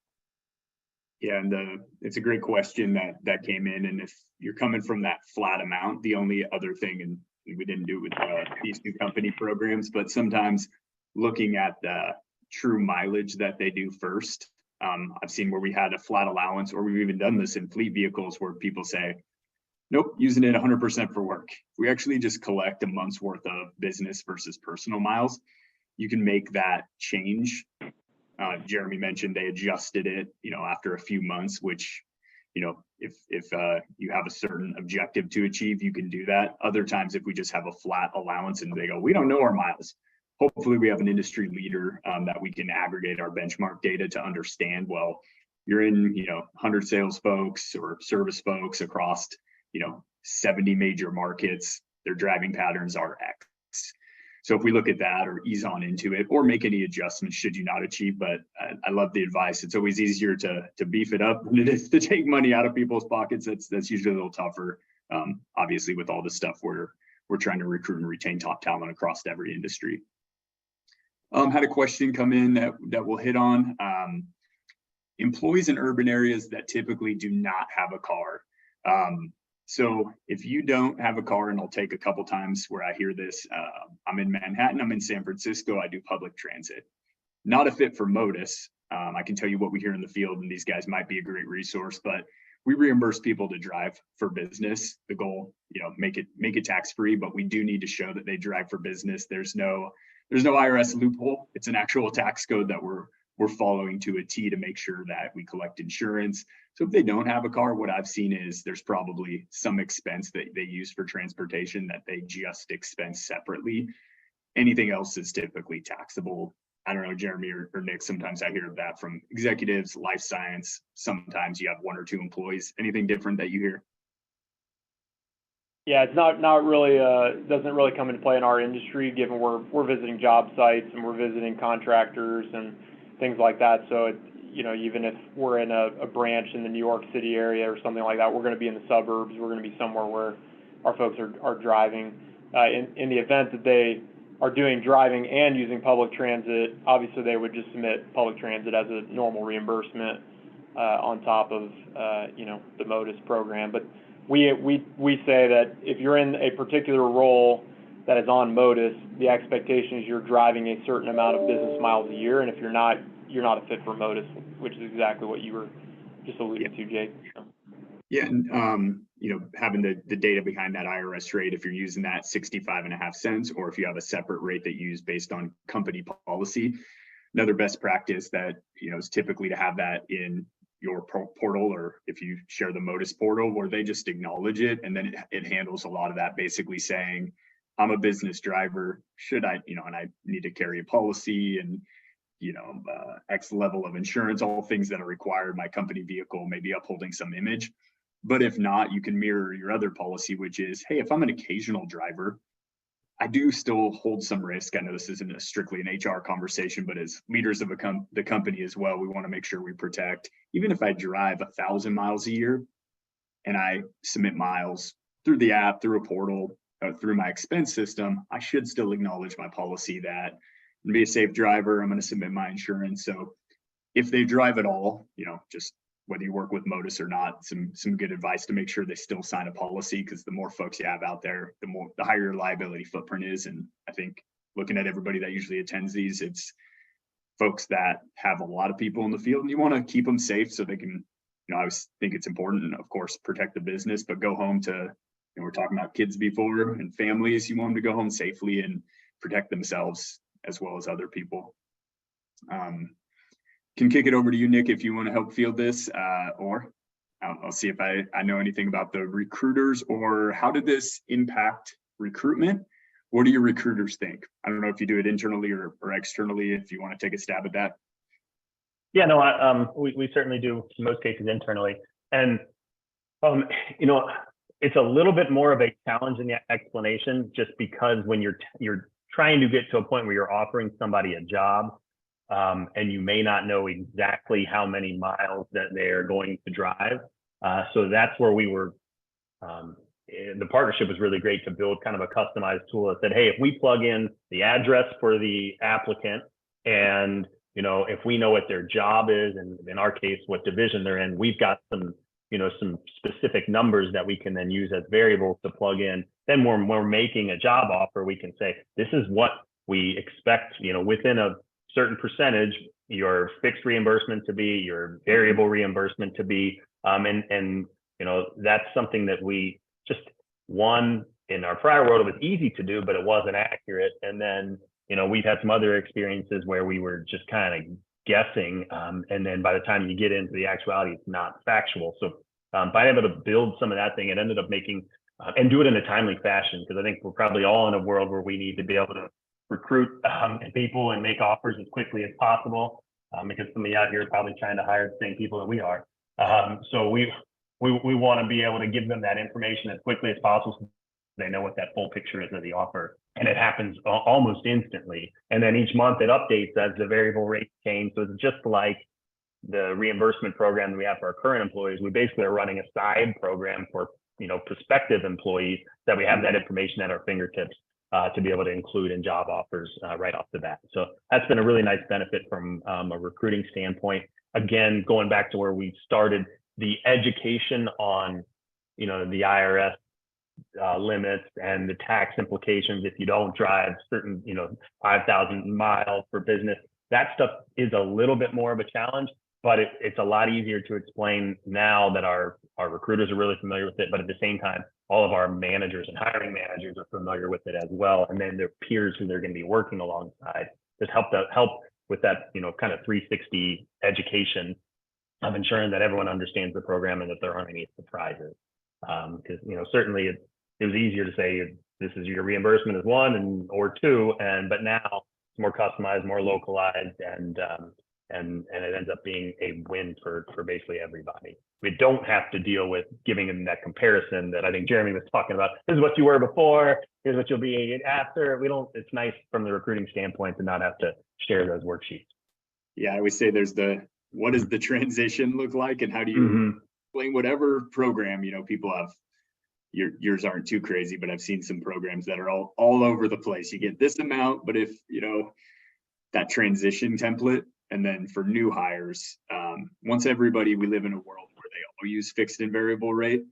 Yeah, and it's a great question that came in. And if you're coming from that flat amount, the only other thing, and we didn't do it with these new company programs, but sometimes looking at the true mileage that they do first. I've seen where we had a flat allowance, or we've even done this in fleet vehicles where people say, nope, using it 100% for work. If we actually just collect a month's worth of business versus personal miles, you can make that change. Jeremy mentioned they adjusted it, after a few months, which, if you have a certain objective to achieve, you can do that. Other times, if we just have a flat allowance and they go, we don't know our miles. Hopefully we have an industry leader that we can aggregate our benchmark data to understand, well, you're in, 100 sales folks or service folks across, 70 major markets, their driving patterns are X. So if we look at that or ease on into it or make any adjustments should you not achieve, but I love the advice. It's always easier to beef it up than it is to take money out of people's pockets. That's usually a little tougher. Obviously with all the stuff we're trying to recruit and retain top talent across every industry. Had a question come in that we'll hit on. Employees in urban areas that typically do not have a car. So if you don't have a car, and I'll take a couple times where I hear this, I'm in Manhattan, I'm in San Francisco, I do public transit. Not a fit for Modus. I can tell you what we hear in the field, and these guys might be a great resource, but we reimburse people to drive for business. The goal, make it tax-free, but we do need to show that they drive for business. There's no IRS loophole. It's an actual tax code that we're following to a T to make sure that we collect insurance. So if they don't have a car, what I've seen is there's probably some expense that they use for transportation that they just expense separately. Anything else is typically taxable. I don't know, Jeremy or Nick, sometimes I hear that from executives, life science. Sometimes you have 1 or 2 employees. Anything different that you hear? Yeah, it's not really doesn't really come into play in our industry, given we're visiting job sites and we're visiting contractors and things like that. So even if we're in a branch in the New York City area or something like that, we're going to be in the suburbs. We're going to be somewhere where our folks are driving. In the event that they are doing driving and using public transit, obviously they would just submit public transit as a normal reimbursement on top of the Modus program. But we say that if you're in a particular role that is on Modus, the expectation is you're driving a certain amount of business miles a year, and if you're not a fit for Modus, which is exactly what you were just alluding to, Jake. So. Yeah, and having the data behind that IRS rate, if you're using that 65.5 cents, or if you have a separate rate that you use based on company policy. Another best practice that is typically to have that in your portal, or if you share the Modus portal, where they just acknowledge it, and then it handles a lot of that, basically saying, I'm a business driver, should I, and I need to carry a policy and X level of insurance, all things that are required. My company vehicle may be upholding some image. But if not, you can mirror your other policy, which is, hey, if I'm an occasional driver, I do still hold some risk. I know this isn't strictly an HR conversation, but as leaders of the company as well, we want to make sure we protect. Even if I drive 1,000 miles a year and I submit miles through the app, through a portal, through my expense system, I should still acknowledge my policy that to be a safe driver. I'm going to submit my insurance. So if they drive at all, just whether you work with Modus or not, some good advice to make sure they still sign a policy, because the more folks you have out there, the higher your liability footprint is. And I think looking at everybody that usually attends these, it's folks that have a lot of people in the field, and you want to keep them safe so they can, I always think it's important, of course, protect the business, but go home to, we're talking about kids before and families. You want them to go home safely and protect themselves as well as other people. Can kick it over to you, Nick, if you want to help field this, or I'll see if I know anything about the recruiters, or how did this impact recruitment? What do your recruiters think? I don't know if you do it internally or externally, if you want to take a stab at that. Yeah, no, we certainly do in most cases internally. And, it's a little bit more of a challenging explanation, just because when you're trying to get to a point where you're offering somebody a job, and you may not know exactly how many miles that they're going to drive. So that's where we were, the partnership was really great to build kind of a customized tool that said, hey, if we plug in the address for the applicant, and if we know what their job is, and in our case, what division they're in, we've got some specific numbers that we can then use as variables to plug in. Then when we're making a job offer, we can say, this is what we expect, within a certain percentage, your fixed reimbursement to be, your variable reimbursement to be, and that's something that we just, one, in our prior world, it was easy to do, but it wasn't accurate. And then, we've had some other experiences where we were just kind of guessing, and then by the time you get into the actuality, it's not factual. So by able to build some of that thing, it ended up making and do it in a timely fashion, because I think we're probably all in a world where we need to be able to recruit people and make offers as quickly as possible, because somebody out here is probably trying to hire the same people that we are. So we want to be able to give them that information as quickly as possible, so they know what that full picture is of the offer. And it happens almost instantly. And then each month it updates as the variable rates change. So it's just like the reimbursement program that we have for our current employees. We basically are running a side program for prospective employees, that we have that information at our fingertips to be able to include in job offers right off the bat. So that's been a really nice benefit from a recruiting standpoint. Again, going back to where we started, the education on the IRS limits and the tax implications if you don't drive certain 5,000 miles for business, that stuff is a little bit more of a challenge, but it's a lot easier to explain now that our recruiters are really familiar with it. But at the same time, all of our managers and hiring managers are familiar with it as well, and then their peers who they're going to be working alongside just help with that kind of 360 education of ensuring that everyone understands the program and that there aren't any surprises. Because certainly it was easier to say this is your reimbursement is 1 or 2, but now it's more customized, more localized, and it ends up being a win for basically everybody. We don't have to deal with giving them that comparison that I think Jeremy was talking about. This is what you were before, here's what you'll be after. It's nice from the recruiting standpoint to not have to share those worksheets. Yeah, I always say there's what does the transition look like, and how do you explain whatever program, people have. Yours aren't too crazy, but I've seen some programs that are all over the place. You get this amount, but if that transition template, and then for new hires, once everybody, we live in a world where they all use fixed and variable rate,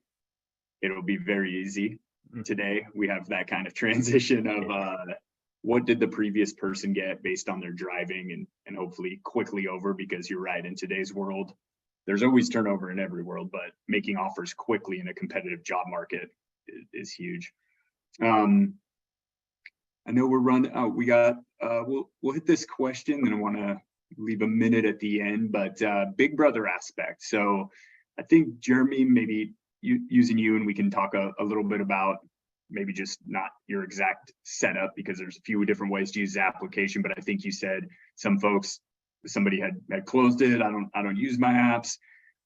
it'll be very easy. Today we have that kind of transition of what did the previous person get based on their driving, and hopefully quickly over, because you're right, in today's world there's always turnover in every world, but making offers quickly in a competitive job market is huge. I know we're running out. We got we'll hit this question, and I want to leave a minute at the end, but big brother aspect. So I think Jeremy, maybe using you, and we can talk a little bit about maybe just not your exact setup, because there's a few different ways to use the application, but I think you said somebody had closed it. I don't use my apps.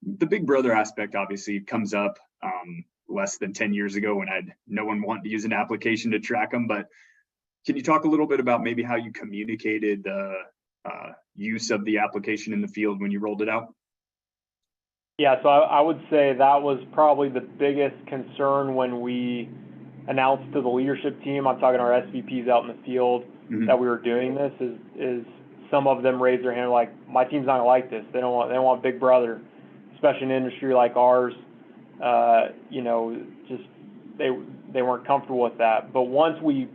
The big brother aspect obviously comes up less than 10 years ago when no one wanted to use an application to track them. But can you talk a little bit about maybe how you communicated the use of the application in the field when you rolled it out? Yeah, so I would say that was probably the biggest concern when we announced to the leadership team. I'm talking our SVPs out in the field. that we were doing this is some of them raised their hand like, my team's not gonna like this. They don't want Big Brother, especially in an industry like ours. You know, just they weren't comfortable with that. But once we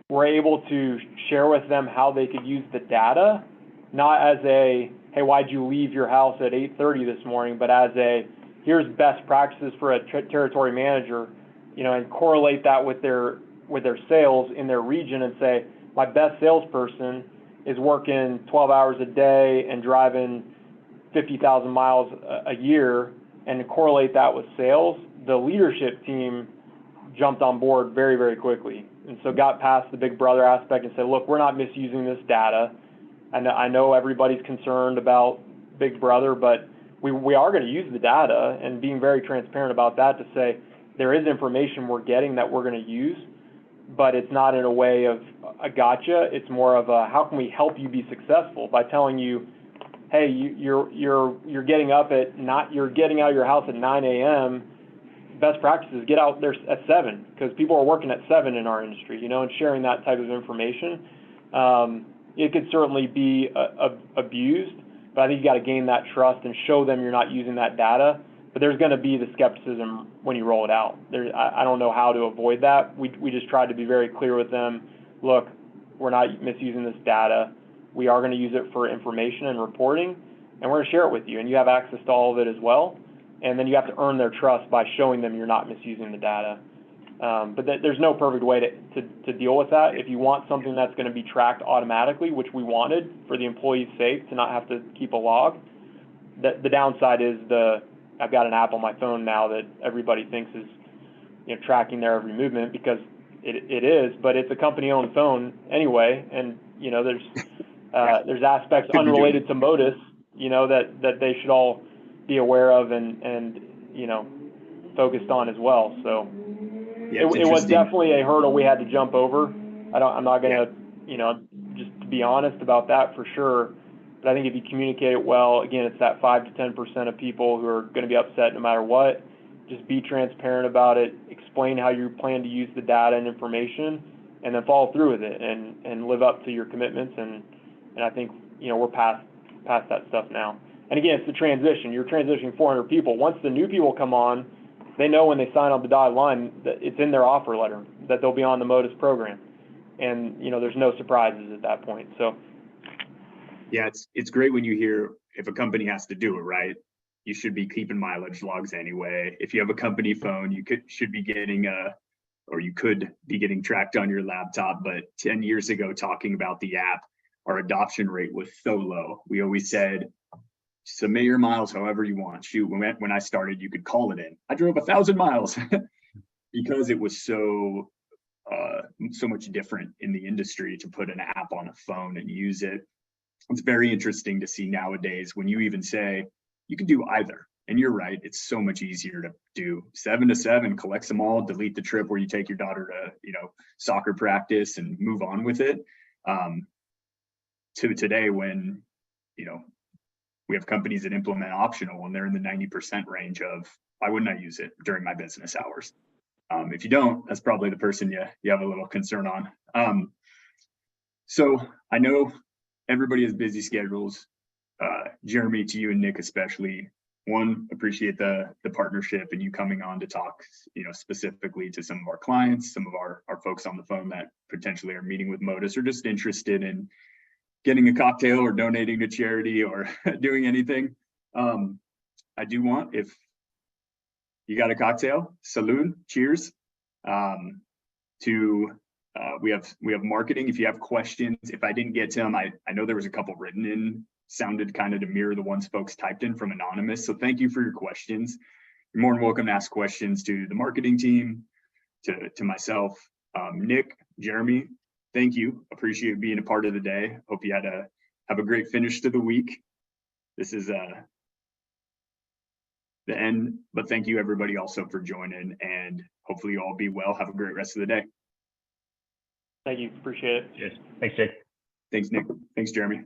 were able to share with them how they could use the data, not as a, hey, why'd you leave your house at 8:30 this morning, but as a, here's best practices for a territory manager, you know, and correlate that with their sales in their region and say, my best salesperson is working 12 hours a day and driving 50,000 miles a year, and correlate that with sales. The leadership team jumped on board very, very quickly. And so got past the Big Brother aspect and said, look, we're not misusing this data. And I know everybody's concerned about Big Brother, but we are going to use the data, and being very transparent about that to say there is information we're getting that we're going to use, but it's not in a way of a gotcha. It's more of a, how can we help you be successful by telling you, hey, you're getting up at you're getting out of your house at 9 a.m. Best practices, get out there at 7, because people are working at 7 in our industry, you know, and sharing that type of information. It could certainly be abused, but I think you got to gain that trust and show them you're not using that data. But there's going to be the skepticism when you roll it out. I don't know how to avoid that. We just tried to be very clear with them. Look, we're not misusing this data. We are going to use it for information and reporting, and we're going to share it with you, and you have access to all of it as well. And then you have to earn their trust by showing them you're not misusing the data. But there's no perfect way to deal with that. If you want something that's going to be tracked automatically, which we wanted for the employee's sake to not have to keep a log, the downside is I've got an app on my phone now that everybody thinks is, you know, tracking their every movement, because it is, but it's a company-owned phone anyway, and you know there's aspects unrelated to Modus, you know, that they should all be aware of and you know, focused on as well. So Yeah, it was definitely a hurdle we had to jump over. I'm not gonna, you know, just to be honest about that for sure. But I think if you communicate it well, again, it's that 5 to 10% of people who are going to be upset no matter what. Just be transparent about it, explain how you plan to use the data and information, and then follow through with it and live up to your commitments. And I think, you know, we're past that stuff now. And again, it's the transition. You're transitioning 400 people. Once the new people come on, they know when they sign on the dotted line that it's in their offer letter that they'll be on the Modus program. And, you know, there's no surprises at that point. So. Yeah, it's great when you hear if a company has to do it, right? You should be keeping mileage logs anyway. If you have a company phone, you could be getting tracked on your laptop. But 10 years ago, talking about the app, our adoption rate was so low. We always said, submit your miles however you want. Shoot, when I started, you could call it in. I drove 1,000 miles because it was so much different in the industry to put an app on a phone and use it. It's very interesting to see nowadays when you even say you can do either. And you're right, it's so much easier to do 7 to 7, collect them all, delete the trip where you take your daughter to, you know, soccer practice and move on with it. To today when, you know, we have companies that implement optional and they're in the 90% range of, why wouldn't I use it during my business hours? If you don't, that's probably the person you have a little concern on. So I know everybody has busy schedules. Jeremy, to you and Nick especially, one, appreciate the partnership and you coming on to talk, you know, specifically to some of our clients, some of our folks on the phone that potentially are meeting with Modus or just interested in getting a cocktail or donating to charity or doing anything. I do want, if you got a cocktail, salud, cheers. We have marketing. If you have questions, if I didn't get to them, I know there was a couple written in, sounded kind of to mirror the ones folks typed in from Anonymous. So thank you for your questions. You're more than welcome to ask questions to the marketing team, to myself, Nick, Jeremy. Thank you. Appreciate being a part of the day. Hope you have a great finish to the week. This is the end, but thank you everybody also for joining, and hopefully you all be well. Have a great rest of the day. Thank you. Appreciate it. Cheers. Thanks, Jake. Thanks, Nick. Thanks, Jeremy.